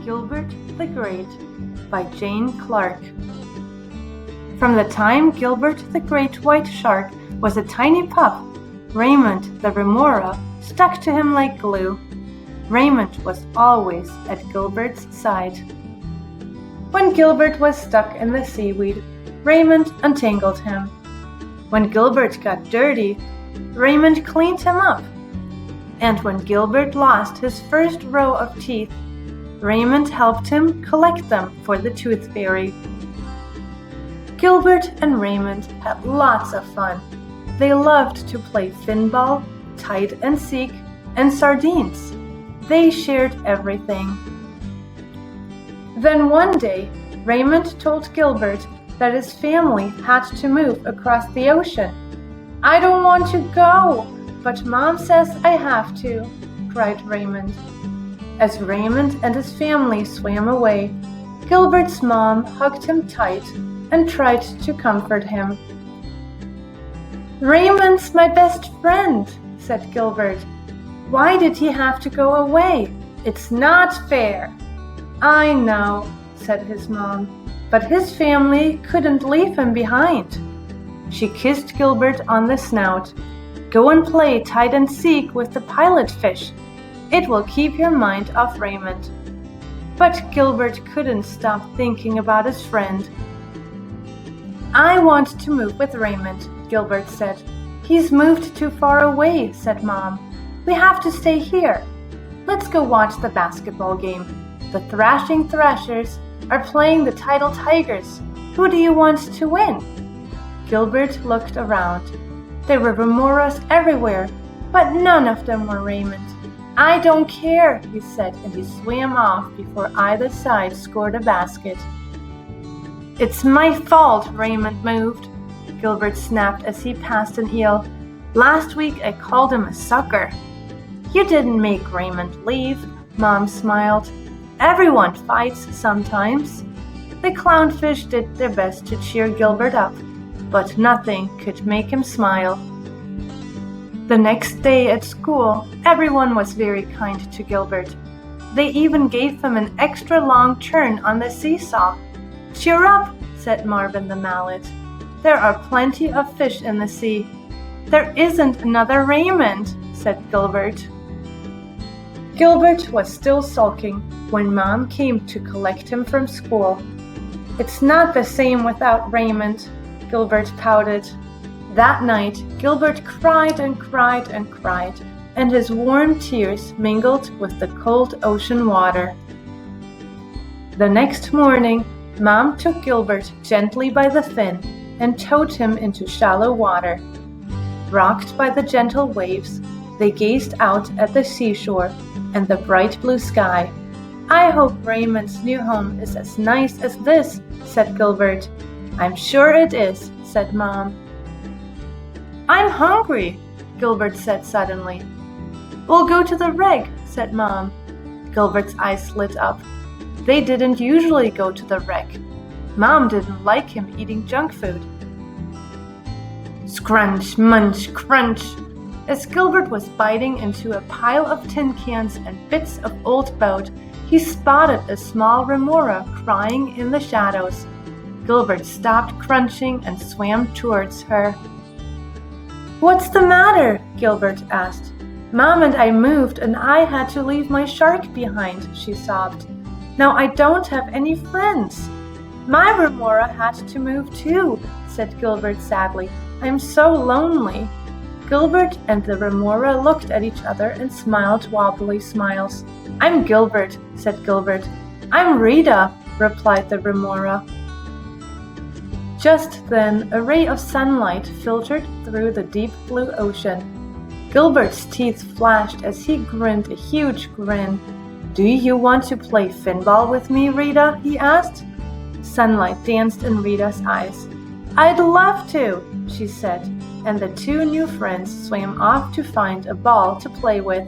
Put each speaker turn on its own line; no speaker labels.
Gilbert the Great by Jane Clarke. From the time Gilbert the Great White Shark was a tiny pup, Raymond the Remora stuck to him like glue. Raymond was always at Gilbert's side. When Gilbert was stuck in the seaweed, Raymond untangled him. When Gilbert got dirty, Raymond cleaned him up. And when Gilbert lost his first row of teeth, Raymond helped him collect them for the tooth fairy. Gilbert and Raymond had lots of fun. They loved to play finball, hide and seek, and sardines. They shared everything. Then one day, Raymond told Gilbert that his family had to move across the ocean. "I don't want to go, but Mom says I have to," cried Raymond. As Raymond and his family swam away, Gilbert's mom hugged him tight and tried to comfort him. "Raymond's my best friend," said Gilbert. "Why did he have to go away? It's not fair." "I know," said his mom, "but his family couldn't leave him behind." She kissed Gilbert on the snout. "Go and play hide and seek with the pilot fish. It will keep your mind off Raymond." But Gilbert couldn't stop thinking about his friend. "I want to move with Raymond," Gilbert said. "He's moved too far away," said Mom. "We have to stay here. Let's go watch the basketball game. The Thrashing Thrashers are playing the Tidal Tigers. Who do you want to win?" Gilbert looked around. There were remoras everywhere, but none of them were Raymond. "I don't care," he said, and he swam off before either side scored a basket. "It's my fault Raymond moved," Gilbert snapped as he passed an eel. "Last week I called him a sucker." "You didn't make Raymond leave," Mom smiled. "Everyone fights sometimes." The clownfish did their best to cheer Gilbert up, but nothing could make him smile. The next day at school, everyone was very kind to Gilbert. They even gave him an extra long turn on the seesaw. "Cheer up," said Marvin the Mallet. "There are plenty of fish in the sea." "There isn't another Raymond," said Gilbert. Gilbert was still sulking when Mom came to collect him from school. "It's not the same without Raymond," Gilbert pouted. That night, Gilbert cried and cried and cried, and his warm tears mingled with the cold ocean water. The next morning, Mom took Gilbert gently by the fin and towed him into shallow water. Rocked by the gentle waves, they gazed out at the seashore and the bright blue sky. "I hope Raymond's new home is as nice as this," said Gilbert. "I'm sure it is," said Mom. "I'm hungry," Gilbert said suddenly. "We'll go to the wreck," said Mom. Gilbert's eyes lit up. They didn't usually go to the wreck. Mom didn't like him eating junk food. Scrunch, munch, crunch. As Gilbert was biting into a pile of tin cans and bits of old boat, he spotted a small remora crying in the shadows. Gilbert stopped crunching and swam towards her. "What's the matter?" Gilbert asked. "Mom and I moved and I had to leave my shark behind," she sobbed. "Now I don't have any friends." "My remora had to move too," said Gilbert sadly. "I'm so lonely." Gilbert and the remora looked at each other and smiled wobbly smiles. "I'm Gilbert," said Gilbert. "I'm Rita," replied the remora. Just then, a ray of sunlight filtered through the deep blue ocean. Gilbert's teeth flashed as he grinned a huge grin. "Do you want to play finball with me, Rita?" he asked. Sunlight danced in Rita's eyes. "I'd love to," she said, and the two new friends swam off to find a ball to play with.